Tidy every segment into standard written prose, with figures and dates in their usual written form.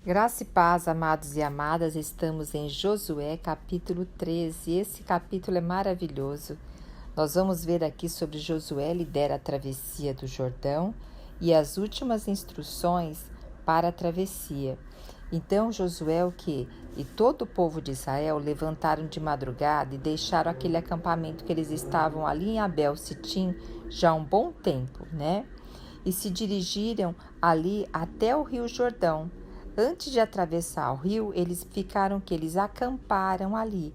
Graça e paz, amados e amadas, estamos em Josué, capítulo 13. Esse capítulo é maravilhoso. Nós vamos ver aqui sobre Josué lidera a travessia do Jordão e as últimas instruções para a travessia. Então Josué o que? E todo o povo de Israel levantaram de madrugada e deixaram aquele acampamento que eles estavam ali em Abel-Sitim já há um bom tempo, né? E se dirigiram ali até o rio Jordão. Antes de atravessar o rio, eles acamparam ali.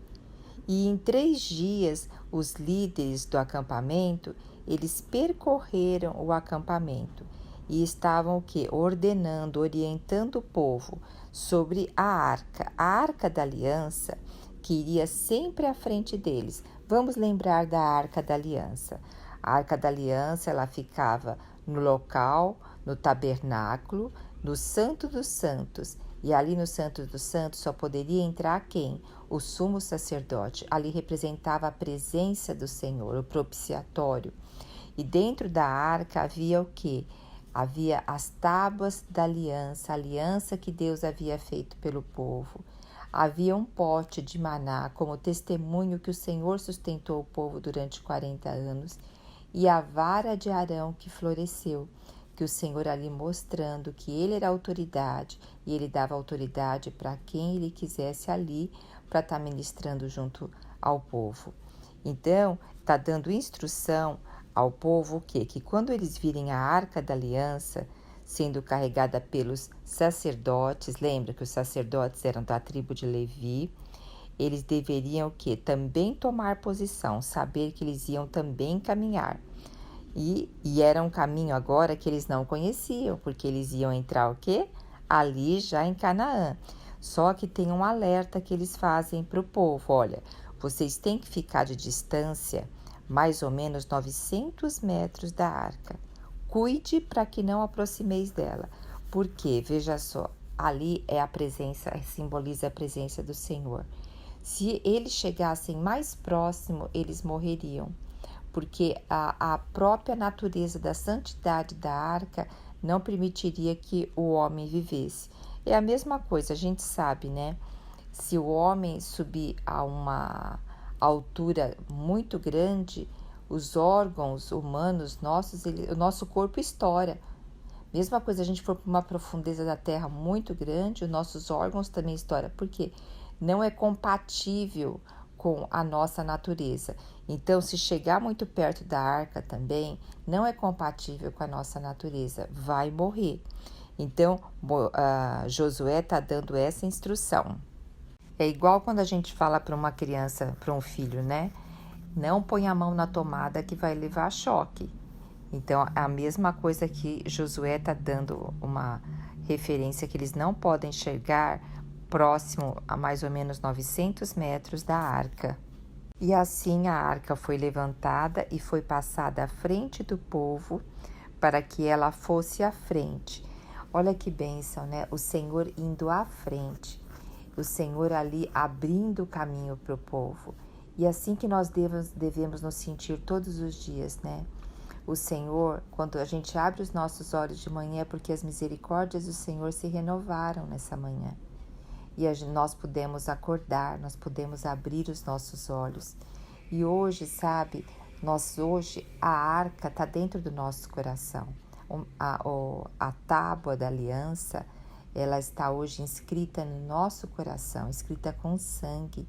E em 3 dias, os líderes do acampamento, eles percorreram o acampamento e estavam o quê? Ordenando, orientando o povo sobre a arca da aliança, que iria sempre à frente deles. Vamos lembrar da arca da aliança. A arca da aliança, ela ficava no local, no tabernáculo, no Santo dos Santos. E ali no Santo dos Santos só poderia entrar quem? O sumo sacerdote. Ali representava a presença do Senhor, o propiciatório. E dentro da arca havia o quê? Havia as tábuas da aliança, a aliança que Deus havia feito pelo povo. Havia um pote de maná como testemunho que o Senhor sustentou o povo durante 40 anos e a vara de Arão que floresceu, que o Senhor ali mostrando que ele era autoridade e ele dava autoridade para quem ele quisesse ali para estar ministrando junto ao povo. Então, está dando instrução ao povo o quê? Que quando eles virem a Arca da Aliança sendo carregada pelos sacerdotes, lembra que os sacerdotes eram da tribo de Levi, eles deveriam o quê? Também tomar posição, saber que eles iam também caminhar. E era um caminho agora que eles não conheciam, porque eles iam entrar o quê? Ali já em Canaã. Só que tem um alerta que eles fazem para o povo, olha, vocês têm que ficar de distância mais ou menos 900 metros da arca. Cuide para que não aproximeis dela, porque, veja só, ali é a presença, simboliza a presença do Senhor. Se eles chegassem mais próximo, eles morreriam, porque a própria natureza da santidade da arca não permitiria que o homem vivesse. É a mesma coisa, a gente sabe, né? Se o homem subir a uma altura muito grande, os órgãos humanos nossos, o nosso corpo estoura. Mesma coisa, a gente for para uma profundeza da terra muito grande, os nossos órgãos também estouram. Por quê? Não é compatível com a nossa natureza. Então, se chegar muito perto da arca também, não é compatível com a nossa natureza, vai morrer. Então, Josué está dando essa instrução. É igual quando a gente fala para uma criança, para um filho, né? Não põe a mão na tomada que vai levar choque. Então, a mesma coisa que Josué está dando uma referência que eles não podem chegar próximo a mais ou menos 900 metros da arca. E assim a arca foi levantada e foi passada à frente do povo para que ela fosse à frente. Olha que bênção, né? O Senhor indo à frente, o Senhor ali abrindo o caminho para o povo. E assim que nós devemos nos sentir todos os dias, né? O Senhor, quando a gente abre os nossos olhos de manhã, é porque as misericórdias do Senhor se renovaram nessa manhã. E nós podemos acordar, nós podemos abrir os nossos olhos. E hoje, sabe, hoje a arca está dentro do nosso coração. A tábua da aliança, ela está hoje inscrita no nosso coração, escrita com sangue.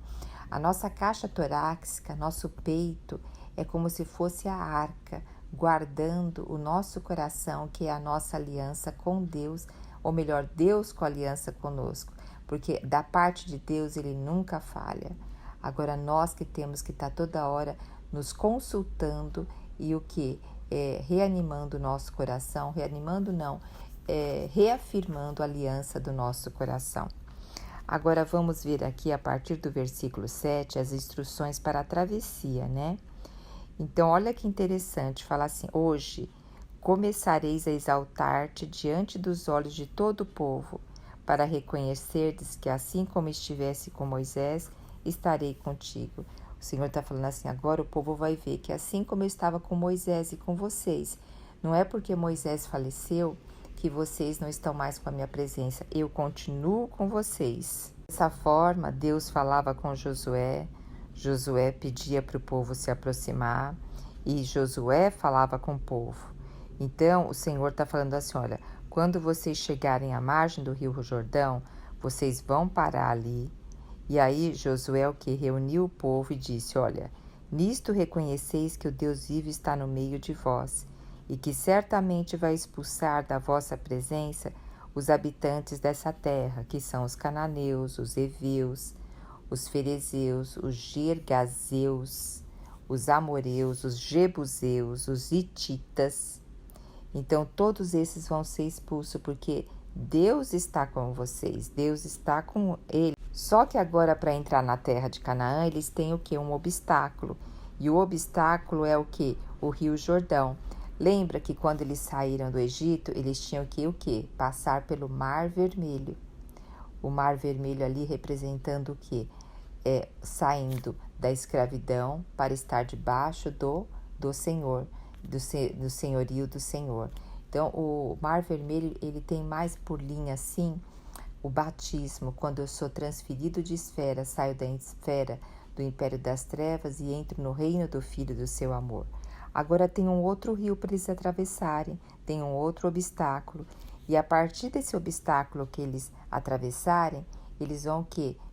A nossa caixa torácica, nosso peito, é como se fosse a arca, guardando o nosso coração, que é a nossa aliança com Deus, ou melhor, Deus com a aliança conosco, porque da parte de Deus ele nunca falha. Agora nós que temos que estar toda hora nos consultando e o que? Reanimando o nosso coração, reafirmando a aliança do nosso coração. Agora vamos ver aqui a partir do versículo 7 as instruções para a travessia, né? Então olha que interessante, fala assim, hoje começareis a exaltar-te diante dos olhos de todo o povo, para reconhecerdes que assim como estivesse com Moisés, estarei contigo. O Senhor está falando assim, agora o povo vai ver que assim como eu estava com Moisés e com vocês, não é porque Moisés faleceu que vocês não estão mais com a minha presença, eu continuo com vocês. Dessa forma, Deus falava com Josué, Josué pedia para o povo se aproximar e Josué falava com o povo. Então, o Senhor está falando assim, olha, quando vocês chegarem à margem do rio Jordão, vocês vão parar ali. E aí Josué o que reuniu o povo e disse, olha, nisto reconheceis que o Deus vivo está no meio de vós, e que certamente vai expulsar da vossa presença os habitantes dessa terra, que são os cananeus, os heveus, os ferezeus, os gergazeus, os amoreus, os jebuseus, os hititas. Então todos esses vão ser expulsos, porque Deus está com vocês, Deus está com eles. Só que agora, para entrar na terra de Canaã, eles têm o que? Um obstáculo. E o obstáculo é o que? O rio Jordão. Lembra que quando eles saíram do Egito, eles tinham que o quê? Passar pelo Mar Vermelho. O Mar Vermelho ali representando o quê? Saindo da escravidão para estar debaixo do Senhor, do senhorio do Senhor. Então, o Mar Vermelho, ele tem mais por linha assim, o batismo, quando eu sou transferido de esfera, saio da esfera do império das trevas e entro no reino do Filho do seu amor. Agora tem um outro rio para eles atravessarem, tem um outro obstáculo. E a partir desse obstáculo que eles atravessarem, eles vão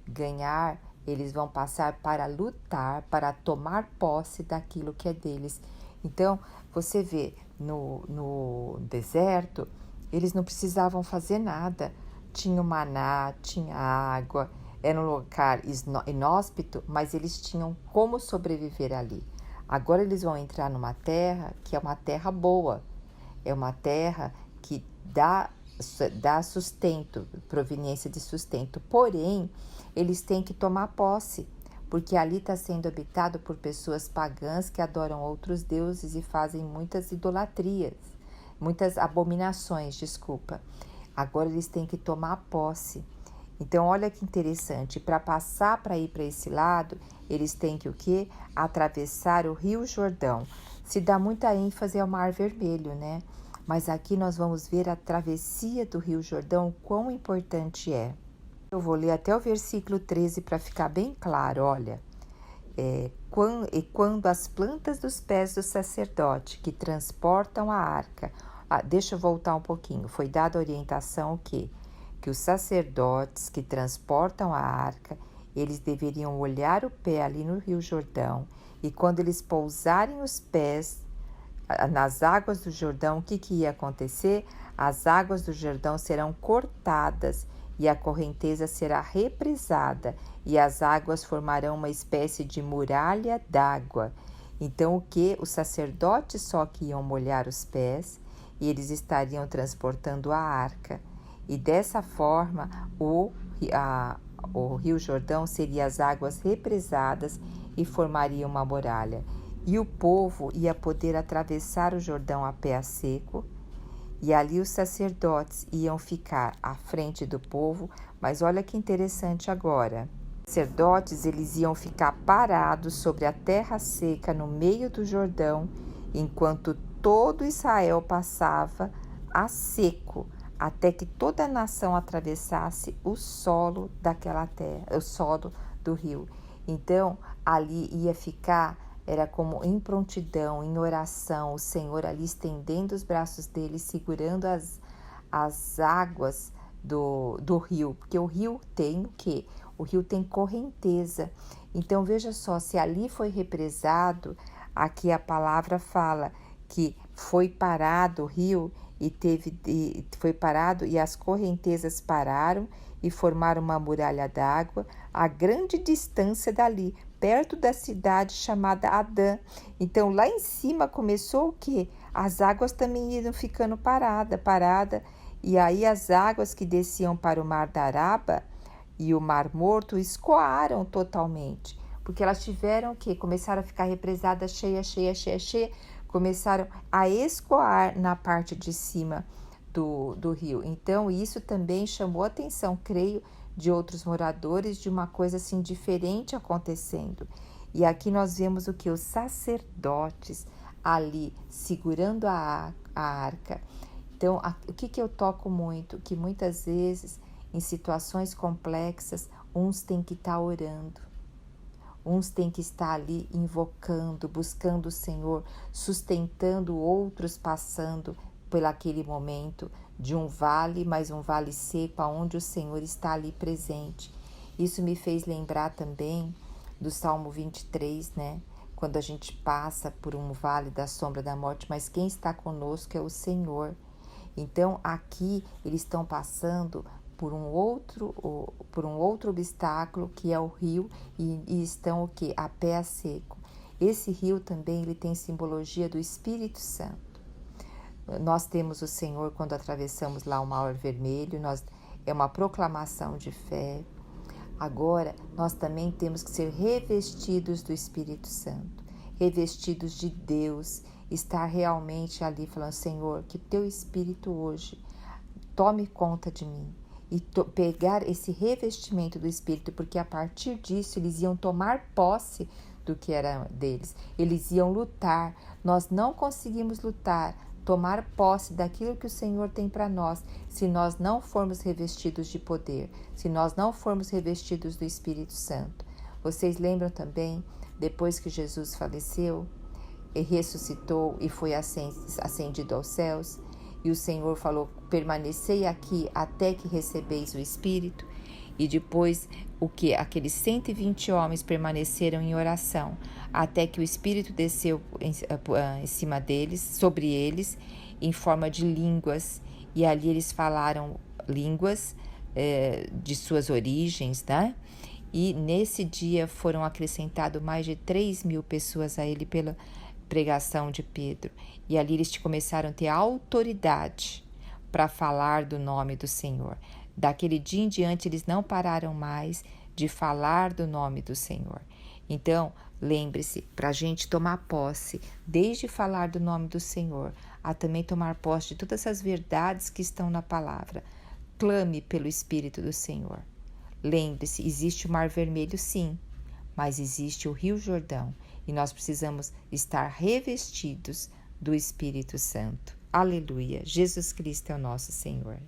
ganhar, eles vão passar para lutar, para tomar posse daquilo que é deles. Então, você vê, no deserto, eles não precisavam fazer nada. Tinha o maná, tinha água, era um lugar inóspito, mas eles tinham como sobreviver ali. Agora eles vão entrar numa terra que é uma terra boa, é uma terra que dá sustento, proveniência de sustento. Porém, eles têm que tomar posse, porque ali está sendo habitado por pessoas pagãs que adoram outros deuses e fazem muitas idolatrias, muitas abominações, Agora eles têm que tomar posse. Então, olha que interessante, para passar para ir para esse lado, eles têm que atravessar o Rio Jordão. Se dá muita ênfase ao Mar Vermelho, né? Mas aqui nós vamos ver a travessia do Rio Jordão, quão importante é. Eu vou ler até o versículo 13 para ficar bem claro, olha. Quando as plantas dos pés do sacerdote que transportam a arca... deixa eu voltar um pouquinho. Foi dada a orientação que os sacerdotes que transportam a arca, eles deveriam olhar o pé ali no Rio Jordão, e quando eles pousarem os pés nas águas do Jordão, o que ia acontecer? As águas do Jordão serão cortadas e a correnteza será represada, e as águas formarão uma espécie de muralha d'água. Então, os sacerdotes só que iam molhar os pés, e eles estariam transportando a arca. E dessa forma, o Rio Jordão seria as águas represadas e formaria uma muralha. E o povo ia poder atravessar o Jordão a pé seco, e ali os sacerdotes iam ficar à frente do povo. Mas olha que interessante agora. Os sacerdotes, eles iam ficar parados sobre a terra seca no meio do Jordão, enquanto todo Israel passava a seco, até que toda a nação atravessasse o solo daquela terra, o solo do rio. Então, ali ia ficar, era como em prontidão, em oração, o Senhor ali estendendo os braços dele, segurando as águas do rio, porque o rio tem o quê? O rio tem correnteza. Então, veja só, se ali foi represado, aqui a palavra fala que foi parado o rio foi parado e as correntezas pararam e formaram uma muralha d'água a grande distância dali, perto da cidade chamada Adã. Então, lá em cima começou o quê? As águas também iam ficando parada, e aí as águas que desciam para o Mar da Araba e o Mar Morto escoaram totalmente, porque elas tiveram o quê? Começaram a ficar represadas cheia, começaram a escoar na parte de cima do rio. Então, isso também chamou a atenção, creio, de outros moradores, de uma coisa assim diferente acontecendo. E aqui nós vemos o que? Os sacerdotes ali segurando a arca. Então, o que eu toco muito? Que muitas vezes, em situações complexas, uns têm que estar orando, uns têm que estar ali invocando, buscando o Senhor, sustentando outros passando por aquele momento de um vale, mas um vale seco, onde o Senhor está ali presente. Isso me fez lembrar também do Salmo 23, né? Quando a gente passa por um vale da sombra da morte, mas quem está conosco é o Senhor. Então, aqui eles estão passando por um outro obstáculo, que é o rio, e estão o quê? A pé seco. Esse rio também ele tem simbologia do Espírito Santo. Nós temos o Senhor quando atravessamos lá o Mar Vermelho, é uma proclamação de fé. Agora, nós também temos que ser revestidos do Espírito Santo, revestidos de Deus, estar realmente ali falando, Senhor, que teu Espírito hoje tome conta de mim e pegar esse revestimento do Espírito, porque a partir disso eles iam tomar posse do que era deles, eles iam lutar. Nós não conseguimos lutar, tomar posse daquilo que o Senhor tem para nós, se nós não formos revestidos de poder, se nós não formos revestidos do Espírito Santo. Vocês lembram também, depois que Jesus faleceu, e ressuscitou e foi ascendido aos céus, e o Senhor falou, permanecei aqui até que recebeis o Espírito, e depois aqueles 120 homens permaneceram em oração, até que o Espírito desceu em cima deles, sobre eles, em forma de línguas, e ali eles falaram línguas de suas origens, né? E nesse dia foram acrescentados mais de 3.000 pessoas a ele pela pregação de Pedro, e ali eles começaram a ter autoridade para falar do nome do Senhor. Daquele dia em diante eles não pararam mais de falar do nome do Senhor. Então, lembre-se, para a gente tomar posse, desde falar do nome do Senhor, a também tomar posse de todas essas verdades que estão na palavra. Clame pelo Espírito do Senhor. Lembre-se, existe o Mar Vermelho sim, mas existe o Rio Jordão, e nós precisamos estar revestidos do Espírito Santo. Aleluia! Jesus Cristo é o nosso Senhor.